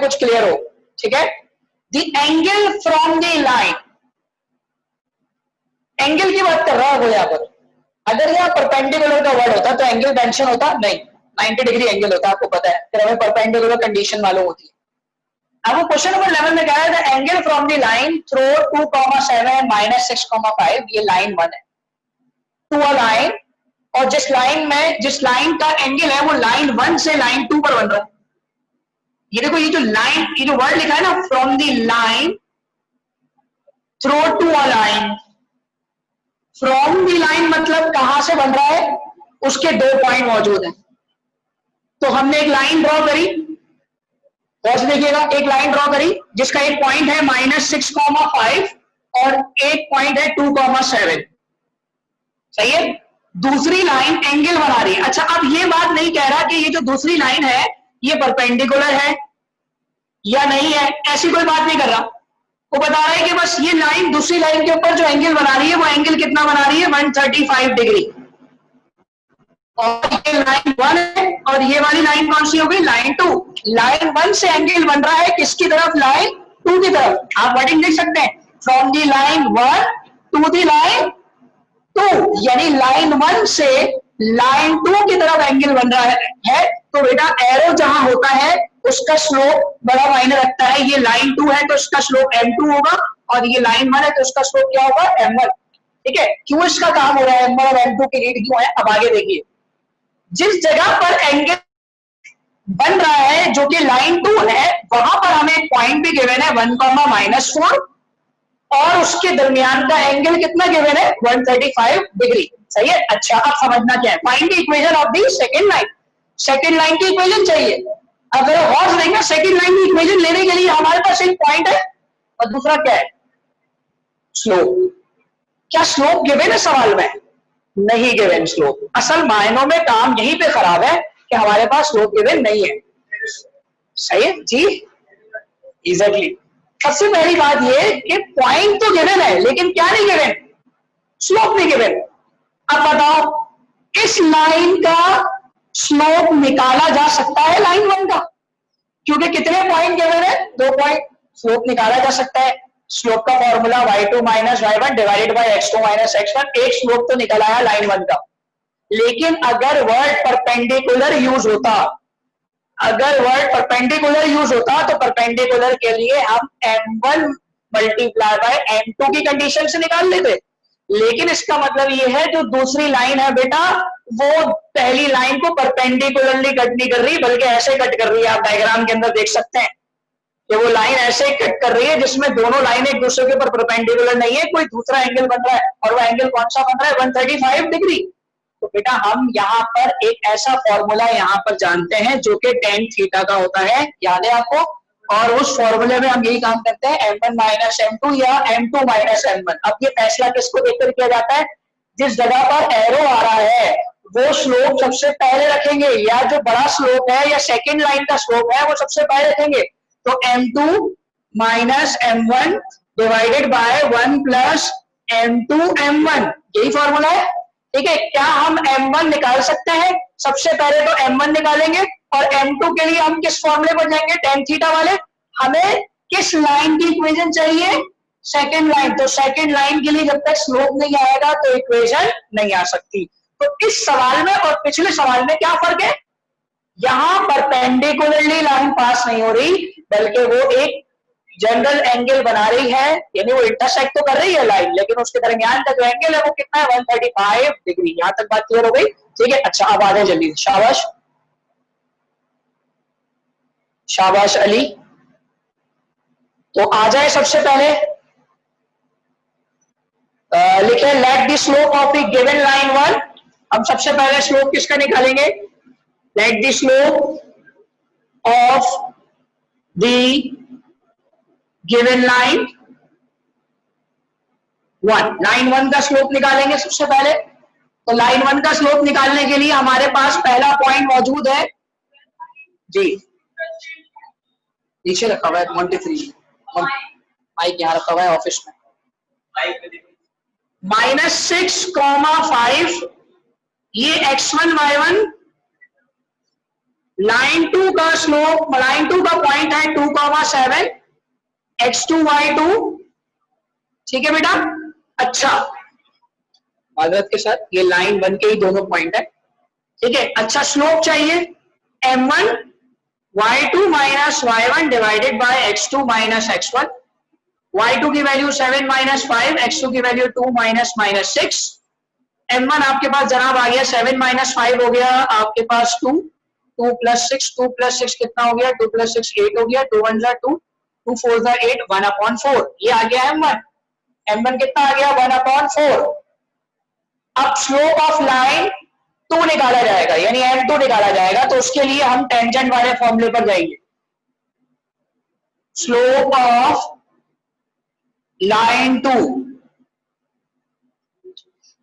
में कुछ क्लियर हो, ठीक है। The angle from the line, angle की बात कर रहा है वो यहाँ पर। अगर यहाँ परपेंडिकुलर का वर्ड होता तो एंगल मेंशन होता नहीं, 90 डिग्री एंगल होता, आपको पता है, फिर हमें परपेंडिकुलर कंडीशन मालूम होती है। अब वो क्वेश्चन नंबर 11 में कहा है angle from the line throw 2,7 minus 6,5, ये लाइन 1 है, टू अ लाइन, और जिस लाइन का एंगल है वो लाइन 1 से लाइन 2 पर बन रहा है। ये देखो, ये जो लाइन, ये जो वर्ड लिखा है ना, from the line through to a line, from the line मतलब कहां से बन रहा है, उसके 2 पॉइंट मौजूद हैं। तो हमने एक लाइन ड्रॉ करी, और देखिएगा एक लाइन ड्रॉ करी जिसका एक पॉइंट है -6,5 और एक पॉइंट है 2,7, सही है। दूसरी लाइन एंगल बना रही है। अच्छा, अब ये बात नहीं कह रहा कि ये जो दूसरी लाइन है ये परपेंडिकुलर है या नहीं है, ऐसी कोई बात नहीं कर रहा। वो बता रहा है कि बस ये लाइन दूसरी लाइन के ऊपर जो एंगल बना रही है वो एंगल कितना बना रही है, 135 डिग्री, और ये लाइन 1 है, और ये वाली लाइन कौन सी हो गई, लाइन 2। लाइन 1 से एंगल बन रहा है किसकी तरफ, लाइन 2 की तरफ। आप वर्डिंग देख सकते हैं, from the line 1 to the line 2, यानी लाइन 1 से लाइन 2 की तरफ एंगल बन रहा है। तो बेटा एरो जहां होता है उसका स्लोप बड़ा मायने रखता है। ये लाइन 2 है तो इसका स्लोप m2 होगा, और ये लाइन 1 है तो इसका स्लोप क्या होगा, m1, ठीक है। क्यों इसका काम हो रहा है, m1 और m2 की नीड क्यों है, अब आगे देखिए। जिस जगह पर एंगल बन रहा है जो कि लाइन 2 है, वहां पर हमें एक पॉइंट भी गिवन है 1,-4, और उसके दरमियान का एंगल कितना गिवन है, 135 डिग्री, सही है। अच्छा, अब समझना क्या है, find the equation of the second line. Second line की इक्वेशन चाहिए। अगर और देखेंगे सेकंड लाइन की इक्वेशन लेने के लिए हमारे पास एक पॉइंट है और दूसरा क्या है, स्लोप। क्या स्लोप गिवन है सवाल में, नहीं गिवन स्लोप। असल मायनों में काम यहीं पे खराब है कि हमारे पास स्लोप गिवन नहीं है, सही है जी, एग्जैक्टली। सबसे पहली बात ये कि पॉइंट तो गिवन है लेकिन क्या नहीं गिवन, स्लोप नहीं गिवन। अब बताओ, इस लाइन का स्लोप निकाला जा सकता है लाइन 1 का, क्योंकि कितने पॉइंट गिवन है, 2 पॉइंट, स्लोप निकाला जा सकता है। स्लोप का formula y2 minus y1 divided by x2 minus x1, एक स्लोप तो निकल आया लाइन 1 का। लेकिन अगर वर्ड परपेंडिकुलर यूज होता, अगर वर्ड परपेंडिकुलर यूज होता तो परपेंडिकुलर के लिए हम m1 मल्टीप्लाई बाय m2 की कंडीशन से निकाल लेते। लेकिन इसका मतलब ये है जो दूसरी लाइन है बेटा, वो पहली लाइन को परपेंडिकुलरली कट नहीं कर रही, बल्कि ऐसे कट कर रही है। आप डायग्राम के अंदर देख सकते हैं कि वो लाइन ऐसे कट कर रही है जिसमें दोनों लाइन एक दूसरे के ऊपर परपेंडिकुलर नहीं है, कोई दूसरा एंगल बन रहा है, और वो एंगल कौन सा बन रहा है, 135 डिग्री। तो बेटा हम यहाँ पर एक ऐसा फॉर्मूला यहाँ पर जानते हैं जो कि tan थीटा का होता है, याद है आपको, और उस फॉर्मूले में हम यही काम करते हैं, m1 माइनस m2 या m2 माइनस m1। अब ये फैसला किसको देखकर किया जाता है, जिस जगह पर एरो आ रहा है वो स्लोप सबसे पहले रखेंगे, या जो बड़ा स्लोप है या सेकेंड लाइन का स्लोप है वो सबसे पहले रखेंगे। तो m2 minus m1 divided by 1 plus m2 m1, यही फॉर्मूला है, ठीक है। क्या हम m1 निकाल सकते हैं, सबसे पहले तो m1 निकालेंगे, और m2 के लिए हम किस फॉर्मूले पर जाएंगे, tan थीटा वाले। हमें किस लाइन की इक्वेशन चाहिए, सेकेंड लाइन। तो सेकेंड लाइन के लिए जब तक स्लोप नहीं आएगा तो इक्वेशन नहीं आ सकती। तो इस सवाल में और पिछले सवाल में क्या फर्क है, यहां परपेंडिकुलरली लाइन पास नहीं हो रही, बल्कि वो एक जनरल एंगल बना रही है, यानी वो इंटरसेक्ट तो कर रही है लाइन, लेकिन उसके दरमियान का जो एंगल है वो कितना है, 135 डिग्री। यहां तक बात क्लियर हो गई, ठीक है। अच्छा, अब आ जाए जल्दी, शाबाश शाबाश अली। तो आ जाए सबसे पहले लिखे let the slope of the given line 1। हम सबसे पहले स्लोप किसका निकालेंगे, let the slope of the given line 1, line 1 का स्लोप निकालेंगे सबसे पहले। तो लाइन 1 का स्लोप निकालने के लिए हमारे पास पहला पॉइंट मौजूद है जी, नीचे रखा हुआ है 23, माइक यहाँ रखा हुआ है ऑफिस में, -6,5, ये x1 y1, लाइन 2 का स्लोप, लाइन 2 का पॉइंट है का 7, x2 y2, ठीक है बेटा। अच्छा, माजरत के साथ ये लाइन 1 के ही दोनों पॉइंट है, ठीक है। अच्छा, स्लोप चाहिए m1 y2 minus y1 divided by x2 minus x1। y2 की वैल्यू 7 माइनस 5, x2 की वैल्यू 2 माइनस माइनस 6। m1 आपके पास जनाब आ गया 7 माइनस 5 हो गया आपके पास 2, 2 प्लस 6, 2 प्लस 6 कितना हो गया, 2 प्लस 6 8 हो गया, 2 1 2, 2 4 8, 1/4 ये आ गया m1। m1 कितना आ गया 1/4। अब स्लोप ऑफ लाइन 2 निकाला जाएगा, यानी m2 निकाला जाएगा, तो उसके लिए हम टेंजेंट वाले फॉर्मूले पर जाएंगे। स्लोप ऑफ लाइन 2,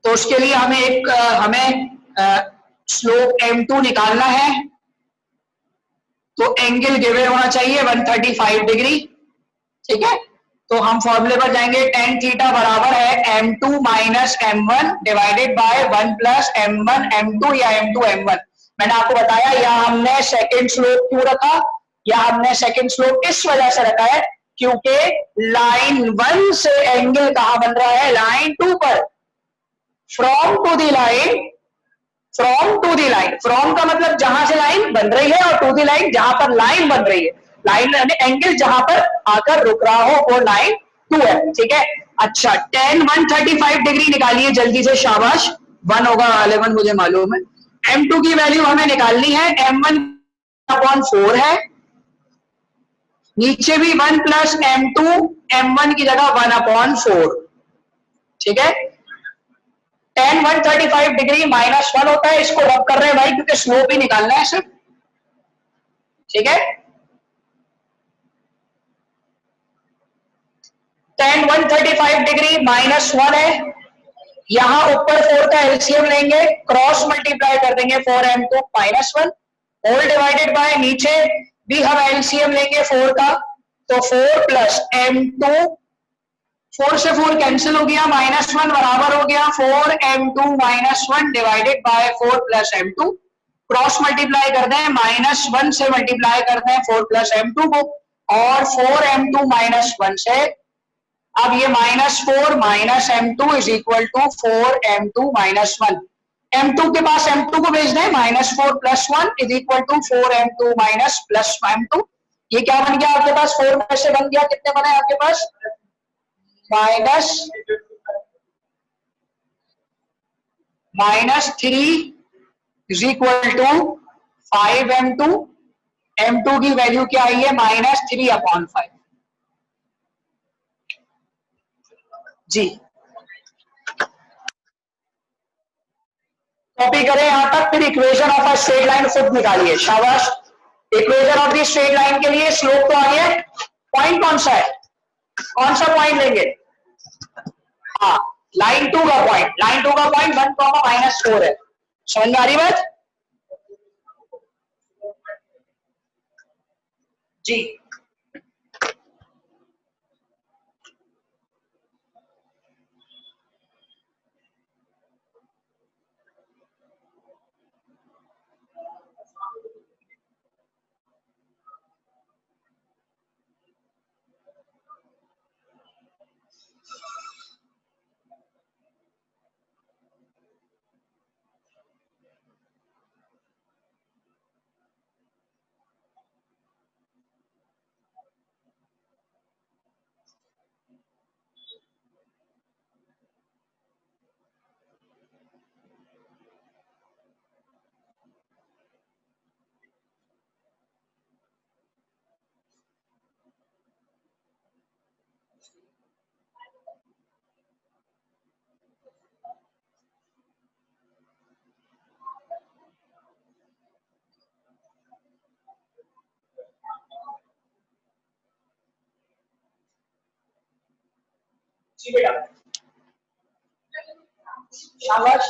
तो उसके लिए हमें स्लोप m2 निकालना है। तो एंगल गिवन होना चाहिए 135 डिग्री, ठीक है। तो हम फॉर्मूले पर जाएंगे, tan थीटा बराबर है m2 minus m1 divided by 1 plus m1 m2 या m2 m1। मैंने आपको बताया यहाँ हमने सेकंड स्लोप क्यों रखा, या हमने सेकंड स्लोप इस वजह से रखा है क्योंकि लाइन 1 से एंगल कहां बन रहा है, लाइन 2 पर। From to the line, from to the line, from का मतलब जहां से लाइन बन रही है, और टू दी लाइन जहां पर लाइन बन रही है। लाइन यानी एंगल जहां पर आकर रुक रहा हो वो लाइन 2 है, ठीक है। अच्छा, tan 135 डिग्री निकालिए जल्दी से, शाबाश। 1 होगा 11 मुझे मालूम है। m2 की वैल्यू हमें निकालनी है, m1/4 है, नीचे भी 1 प्लस m2, m1 की जगह 1/4, ठीक है। tan 135 डिग्री -1 होता है, इसको रब कर रहे हैं भाई क्योंकि स्लोप ही निकालना है सिर्फ, ठीक है। tan 135 डिग्री -1 है, यहां ऊपर 4 का एलसीएम लेंगे, क्रॉस मल्टीप्लाई कर देंगे 4m2 -1 होल डिवाइडेड बाय, नीचे भी हम एलसीएम लेंगे 4 का, तो 4 प्लस m2, 4 से 4 कैंसिल हो गया, -1 बराबर हो गया 4m2 -1 divided by 4 plus m2। Cross multiply कर दें, -1 से मल्टीप्लाई कर दें 4 प्लस m2 को, और 4m2 -1 से अब ये -4 minus m2 is equal to 4m2 -1। m2 के पास m2 को भेज दें, -4 + 1 is equal to 4m2 minus plus m2। ये क्या बन गया आपके पास, 4 में से बन गया, कितने बने आपके पास, -3 is equal to 5m2। m2 की वैल्यू क्या आई है, -3/5। जी, कॉपी करें यहां तक, फिर equation of a straight line खुद निकालिए, शाबाश। Equation of the straight line के लिए स्लोप तो आ गया, पॉइंट कौन सा है, कौन सा पॉइंट लेंगे, हाँ लाइन 2 का पॉइंट, लाइन 2 का पॉइंट 1, -4 है। समझ में आ रही बात, जी। जी बेटा, शाबाश।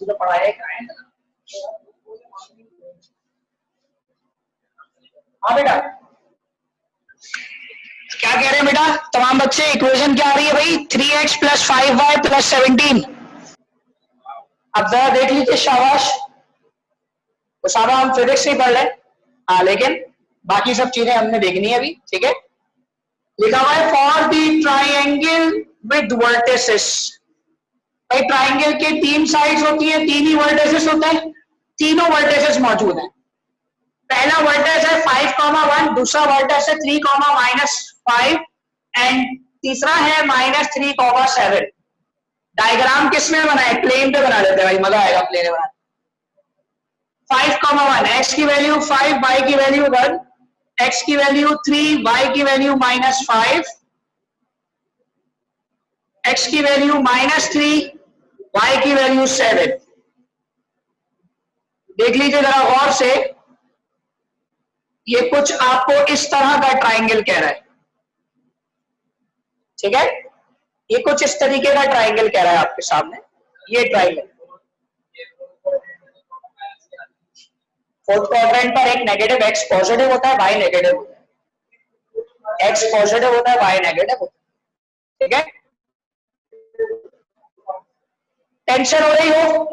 तो पढ़ाया हाँ बेटा, क्या कह रहे हैं बेटा तमाम बच्चे? इक्वेशन क्या आ रही है भाई? 3x plus 5y plus 17। अब जरा देख लीजिए, शाबाश। तो सारा हम फिजिक्स नहीं पढ़ रहे, हाँ, लेकिन बाकी सब चीजें हमने देखनी है अभी, ठीक है। लिखा हुआ है for the triangle with vertices. भाई ट्राइंगल के तीन साइड्स होती हैं, तीन ही वर्टिसेस होते हैं, तीनों वर्टिसेस मौजूद हैं। पहला वर्टेक्स है 5,1, दूसरा वर्टेक्स है 3,-5 एंड तीसरा है -3,7। डायग्राम किसमें बनाए? प्लेन पे बना लेते हैं भाई, मजा आएगा प्लेन में बना। 5,1, एक्स की वैल्यू 5, वाई की वैल्यू 1, एक्स की वैल्यू 3, वाई की वैल्यू -5, एक्स की वैल्यू -3, वाई की वैल्यू 7। देख लीजिए जरा गौर से, ये कुछ आपको इस तरह का ट्राइंगल कह रहा है, ठीक है। ये कुछ इस तरीके का ट्राइंगल कह रहा है आपके सामने, ये ट्राइंगल। फोर्थ क्वाड्रेंट पर एक नेगेटिव एक्स पॉजिटिव होता है, वाई नेगेटिव होता है, एक्स पॉजिटिव होता है, वाई नेगेटिव होता है, ठीक है। टेंशन हो रही हो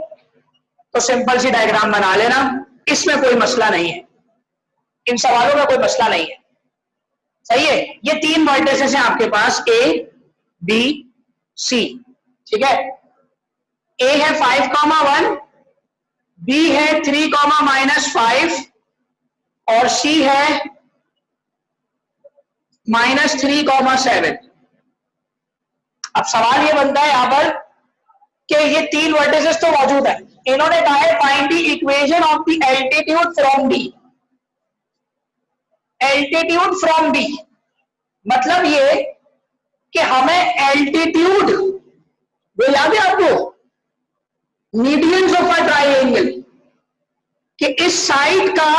तो सिंपल सी डायग्राम बना लेना, इसमें कोई मसला नहीं है, इन सवालों में कोई मसला नहीं है, सही है। ये तीन वर्टिसेस हैं आपके पास, ए बी सी, ठीक है। ए है 5,1, बी है 3,-5 और सी है -3,7। अब सवाल ये बनता है यहां पर कि ये तीन वर्टिसेस तो मौजूद है, इन्होंने कहा है find the equation of the altitude from D. Altitude from D मतलब ये कि हमें एल्टीट्यूड, वो याद है आपको, मीडियंस ऑफ अ ट्राइंगल, कि इस साइड का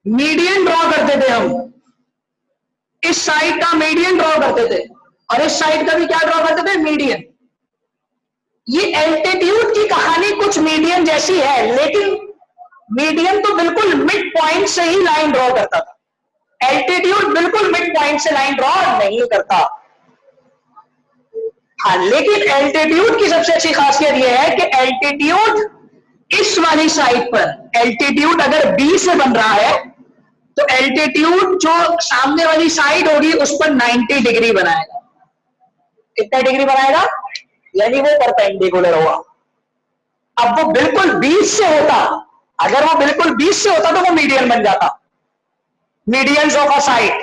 मीडियन ड्रॉ करते थे हम, इस साइड का मीडियन ड्रॉ करते थे और इस साइड का भी क्या ड्रॉ करते थे? मीडियन। ये एल्टीट्यूड की कहानी कुछ मीडियन जैसी है, लेकिन मीडियन तो बिल्कुल मिड पॉइंट से ही लाइन ड्रॉ करता था, एल्टीट्यूड बिल्कुल मिड पॉइंट से लाइन ड्रॉ नहीं करता। हाँ, लेकिन एल्टीट्यूड की सबसे अच्छी खासियत यह है कि एल्टीट्यूड इस वाली साइड पर, एल्टीट्यूड अगर बी से बन रहा है तो एल्टीट्यूड जो सामने वाली साइड होगी उस पर 90 डिग्री बनाएगा। कितना डिग्री बनाएगा? यानी वो परपेंडिकुलर होगा। अब वो बिल्कुल 20 से होता, अगर वो बिल्कुल 20 से होता तो वो मीडियन बन जाता, मीडियन ऑफ अ साइड,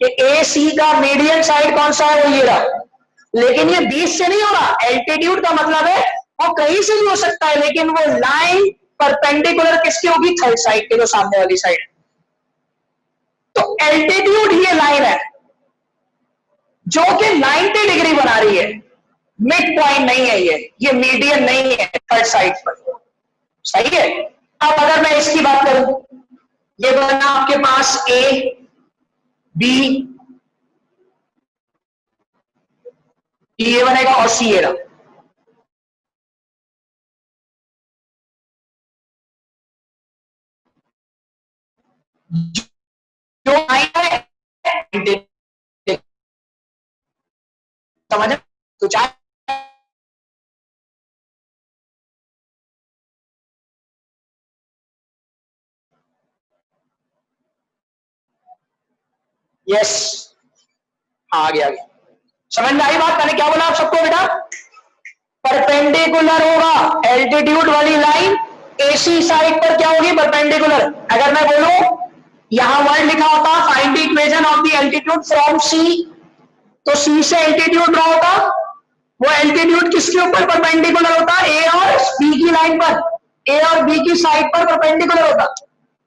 कि ए सी का मीडियन साइड कौन सा है? वो ये रहा। लेकिन ये 20 से नहीं हो रहा, एल्टीट्यूड का मतलब है वो कहीं से भी हो सकता है, लेकिन वो लाइन परपेंडिकुलर किसकी होगी? थर्ड साइड के, जो सामने वाली साइड। तो एल्टीट्यूड ये लाइन है जो कि 90 डिग्री बना रही है, मिड पॉइंट नहीं है, ये मीडियन नहीं है थर्ड साइड पर, सही है। अब अगर मैं इसकी बात करूं, ये बना आपके पास ए बी, ये बनेगा और सी, ये रहा। जो लाइन है समझ, तो चाहे यस, आ गया समझ में आई बात। मैंने क्या बोला आप सबको बेटा, परपेंडिकुलर होगा एल्टीट्यूड वाली लाइन एसी साइड पर क्या होगी, परपेंडिकुलर। अगर मैं बोलूं यहां वर्ड लिखा होता find the equation of the altitude from C, तो सी से एल्टीट्यूड ड्रॉ होता, वो एल्टीट्यूड किसके ऊपर परपेंडिकुलर होता, ए और बी की लाइन पर, ए और बी की साइड पर परपेंडिकुलर होता।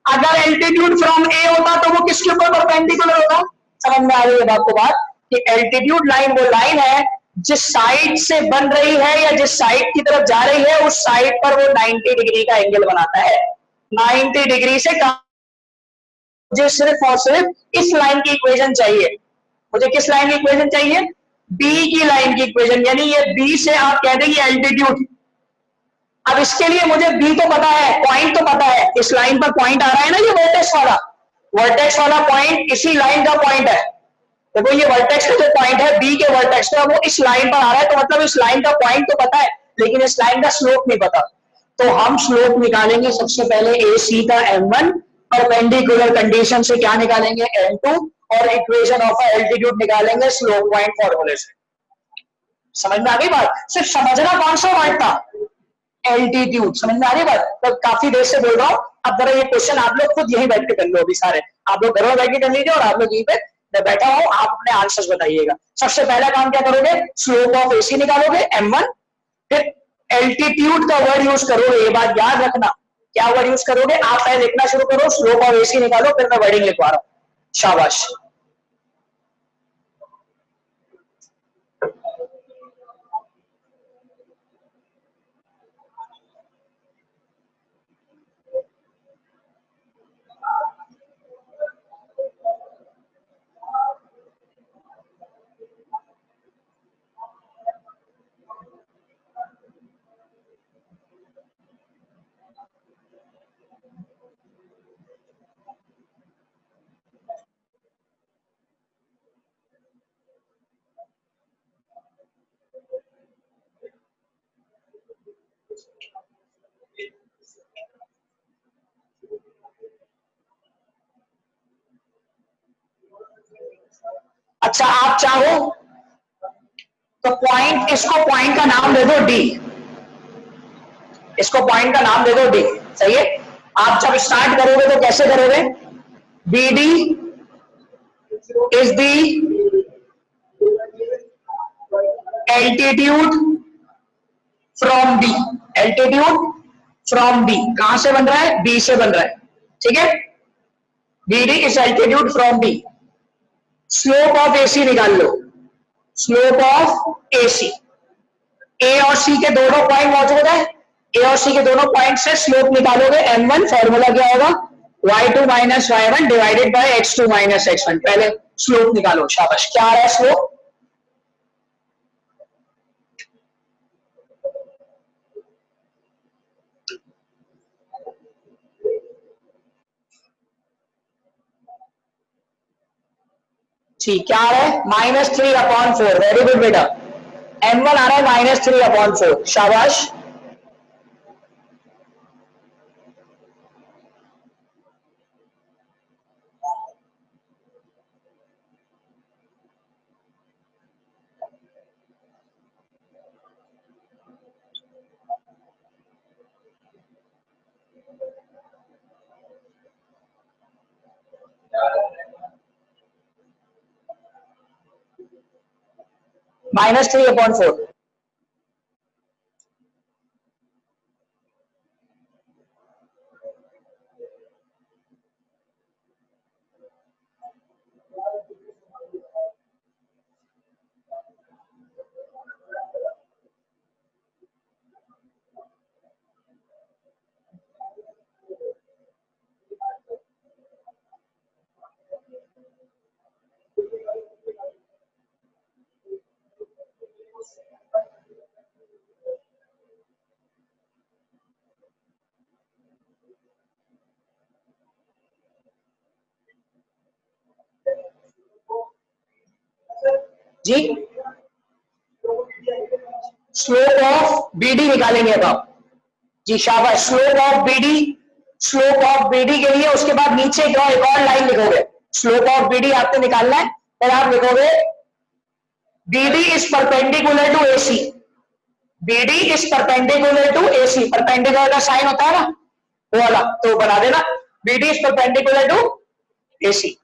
अगर एल्टीट्यूड फ्रॉम ए होता तो वो किसके ऊपर परपेंडिकुलर होता। समझ में आ रही है आपको बात कि एल्टीट्यूड लाइन वो लाइन है जिस साइड से बन रही है या जिस साइड की तरफ जा रही है उस साइड पर वो 90 डिग्री का एंगल बनाता है। 90 डिग्री से कम, मुझे सिर्फ और सिर्फ इस लाइन की इक्वेशन चाहिए। मुझे किस लाइन की इक्वेशन चाहिए, बी की लाइन की इक्वेशन, यानी ये बी से आप कह देंगे एल्टीट्यूड। अब इसके लिए मुझे बी तो पता है, पॉइंट तो पता है, इस लाइन पर पॉइंट आ रहा है ना, ये वर्टेक्स वाला पॉइंट इसी लाइन का पॉइंट है। देखो ये वर्टेक्स का जो पॉइंट है बी के वर्टेक्स का वो इस लाइन पर आ रहा है, तो मतलब इस लाइन का पॉइंट तो पता है लेकिन इस लाइन का स्लोप नहीं पता। तो हम स्लोप निकालेंगे सबसे पहले ए सी का m1, परपेंडिकुलर कंडीशन से क्या निकालेंगे m2, और इक्वेशन ऑफ एल्टीट्यूड निकालेंगे स्लोप पॉइंट फॉर्मूले से। समझ में आ गई बात, सिर्फ समझना कौन सा वर्ड था, एल्टीट्यूड। समझ में आ रही बात, तो काफी देर से बोल रहा हूं, अब जरा ये क्वेश्चन आप लोग खुद यहीं बैठ के कर लो, अभी सारे आप लोग घर में बैठ के कर लीजिए और आप लोग यहीं पे मैं बैठा हूं, आप अपने आंसर्स बताइएगा। सबसे पहला काम क्या करोगे, स्लोप ऑफ एसी निकालोगे m1, फिर एल्टीट्यूड का वर्ड यूज करोगे, ये बात याद रखना। क्या वर्ड यूज करोगे, आप पहले लिखना शुरू करो, स्लोप ऑफ एसी निकालो, फिर मैं वर्डिंग लिखवा रहा हूं। शाबाश। अच्छा आप चाहो तो पॉइंट, इसको पॉइंट का नाम दे दो डी, इसको पॉइंट का नाम दे दो डी, सही है। आप जब स्टार्ट करोगे तो कैसे करोगे, B D is the altitude from D, altitude from D कहां से बन रहा है, बी से बन रहा है, ठीक है। B D is altitude from D. Slope of AC निकाल लो, स्लोप ऑफ एसी, ए और सी के दोनों पॉइंट मौजूद है, ए और सी के दोनों पॉइंट से स्लोप निकालोगे m1, फॉर्मूला क्या होगा y2 minus y1 divided by x2 minus x1। पहले स्लोप निकालो, शाबाश। क्या आ रहा है स्लोप, ठीक, क्या आ रहा है -3/4, वेरी गुड बेटा। m1 आ रहा है -3/4, शाबाश। -3/4, जी स्लोप ऑफ बीडी निकालेंगे अब आप जी, शाबाश। Slope of BD, slope of BD के लिए उसके बाद नीचे एक और लाइन लिखोगे। स्लोप ऑफ बीडी आपको निकालना है, फिर आप लिखोगे BD is perpendicular to AC, BD is perpendicular to AC. Perpendicular का साइन होता है ना वो वाला, तो बना देना BD is perpendicular to AC,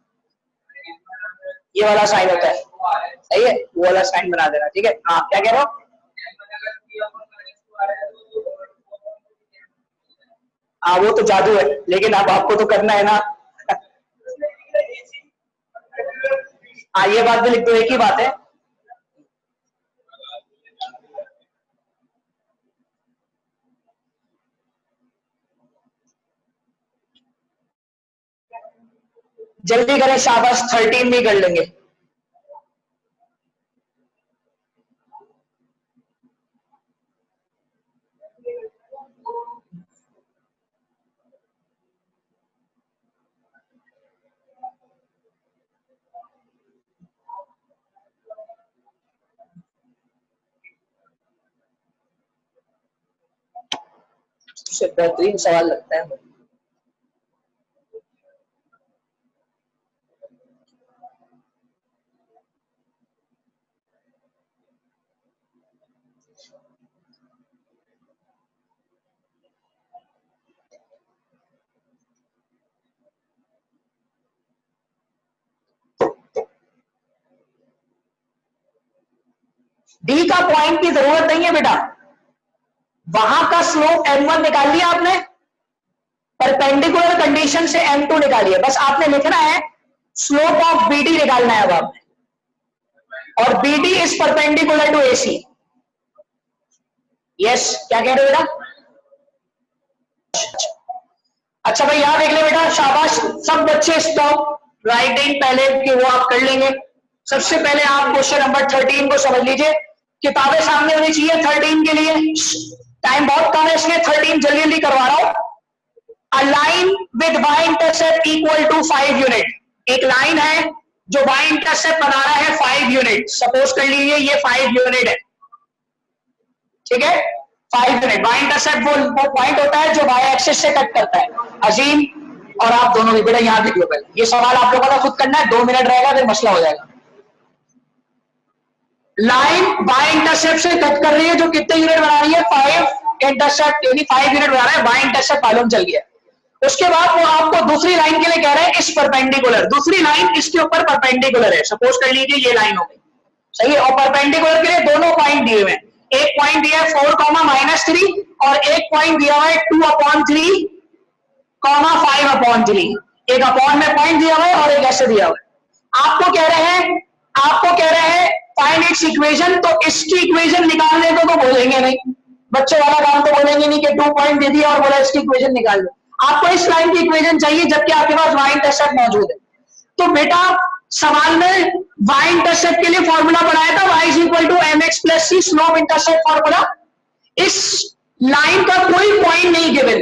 ये वाला साइन होता है, सही है, वो वाला साइन बना देना, ठीक है। हाँ क्या कह रहे हो? हाँ वो तो जादू है, लेकिन अब आपको तो करना है ना। हाँ ये बात भी लिख दो, एक ही बात है। जल्दी करें, शाबाश, 13 भी कर लेंगे। सबसे बेहतरीन सवाल लगता है। डी का पॉइंट की जरूरत नहीं है बेटा, वहां का स्लोप m1 निकाल लिया आपने, परपेंडिकुलर कंडीशन से m2 निकालिए, बस आपने लिखना है स्लोप ऑफ बीडी निकालना है अब आपने, और BD is perpendicular to AC. Yes, क्या कह रहे हो बेटा? अच्छा भाई यहां देख ले बेटा, शाबाश, सब बच्चे स्टॉप राइटिंग पहले कि वो आप कर लेंगे। सबसे पहले आप क्वेश्चन नंबर 13 को समझ लीजिए, किताबें सामने होनी चाहिए 13 के लिए, टाइम बहुत कम है इसलिए 13 जल्दी जल्दी करवा रहा हूं। A line with y intercept equal to 5 unit, एक लाइन है जो वाई इंटरसेप्ट बना रहा है 5 यूनिट, सपोज कर लीजिए ये 5 यूनिट है, ठीक है, 5 यूनिट। वाई इंटरसेप्ट वो पॉइंट होता है जो वाई एक्सिस से कट करता है। अजीम और आप दोनों भी बेटा यहां लिखिए पहले, ये सवाल आप लोगों का खुद करना है, 2 मिनट रहेगा फिर मसला हो जाएगा। लाइन वाई इंटरसेप्ट से कट कर रही है जो कितने यूनिट बना रही है? 5 इंटरसेप्ट, यानी 5 यूनिट बना रहा है, वाई इंटरसेप्ट मालूम चल गया। उसके बाद वो आपको दूसरी लाइन के लिए कह रहे हैं इस परपेंडिकुलर, दूसरी लाइन इसके ऊपर परपेंडिकुलर है, सपोज कर लीजिए ये लाइन हो गई, सही है, और परपेंडिकुलर के लिए दोनों पॉइंट दिए हुए हैं, एक पॉइंट दिया है 4,-3 और एक पॉइंट दिया हुआ है 2/3, 5/3, एक अपॉन में पॉइंट दिया हुआ है और एक ऐसे दिया हुआ है। आपको कह रहे हैं फाइंड इट्स इक्वेशन, तो इसकी इक्वेशन निकालने को तो बोलेंगे नहीं, बच्चे वाला काम तो बोलेंगे नहीं कि 2 पॉइंट दे दिया और बोला इसकी इक्वेशन निकाल लो। आपको इस लाइन की इक्वेशन चाहिए जबकि आपके पास वाई इंटरसेप्ट मौजूद है। तो बेटा सवाल में वाई इंटरसेप्ट के लिए फॉर्मूला बनाया था, y equal to mx plus c, slope intercept formula. इस लाइन का कोई पॉइंट नहीं गिवन,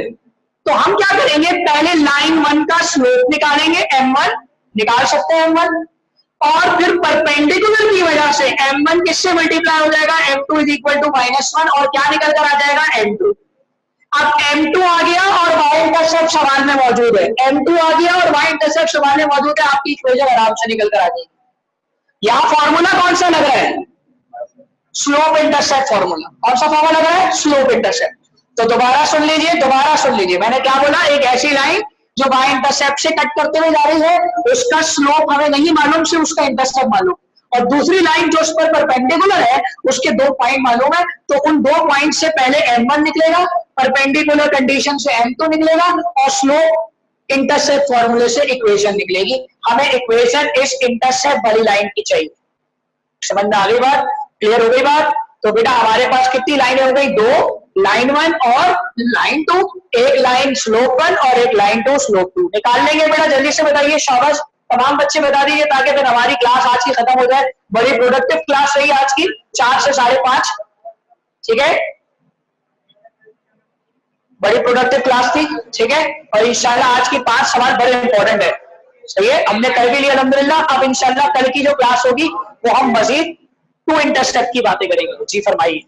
तो हम क्या करेंगे, पहले लाइन 1 का स्लोप निकालेंगे, m1 निकाल सकते हैं m1, और फिर परपेंडिकुलर की वजह से m1 किससे मल्टीप्लाई हो जाएगा, m2 इज इक्वल टू -1, और क्या निकल कर आ जाएगा, m2। अब m2 आ गया और y इंटरसेप्ट सवाल में मौजूद है, m2 आ गया और y इंटरसेप्ट सवाल में मौजूद है, आपकी इक्वेशन आराम से निकल कर आ जाएगी। यहां फॉर्मूला कौन सा लग रहा है, स्लोप इंटरसेप्ट फॉर्मूला। कौन सा फॉर्मूला लग रहा है, स्लोप इंटरसेप्ट। तो दोबारा सुन लीजिए, मैंने क्या बोला, एक ऐसी लाइन जो y इंटरसेप्ट से कट करते हुए जा रही है, उसका स्लोप हमें नहीं मालूम, सिर्फ उसका इंटरसेप्ट मालूम, और दूसरी लाइन जो उस पर परपेंडिकुलर है उसके 2 पॉइंट मालूम है, तो उन 2 पॉइंट से पहले m1 निकलेगा, परपेंडिकुलर कंडीशन से m2 निकलेगा, और स्लोप इंटरसेप्ट फॉर्मूले से इक्वेशन निकलेगी। हमें इक्वेशन इस इंटरसेप्ट वाली लाइन की चाहिए। समझ में आ गई बात, क्लियर हो गई बात? तो बेटा हमारे पास कितनी लाइनें हो गई, 2, लाइन 1 और लाइन 2, एक लाइन स्लोप 1 और एक लाइन 2 स्लोप 2। निकाल लेंगे बेटा, जल्दी से बताइए, शाबाश, तमाम बच्चे बता दीजिए ताकि फिर हमारी क्लास आज की खत्म हो जाए। बड़ी प्रोडक्टिव क्लास रही आज की, 4 से 5:30, ठीक है, बड़ी प्रोडक्टिव क्लास थी, ठीक है, और इंशाल्लाह आज की 5 सवाल बड़े इंपॉर्टेंट है, सही है, हमने कर भी लिया अल्हम्दुलिल्लाह। अब इंशाल्लाह कल की जो क्लास होगी वो हम मजीद टू इंटरसेप्ट की बातें करेंगे। जी फरमाइए।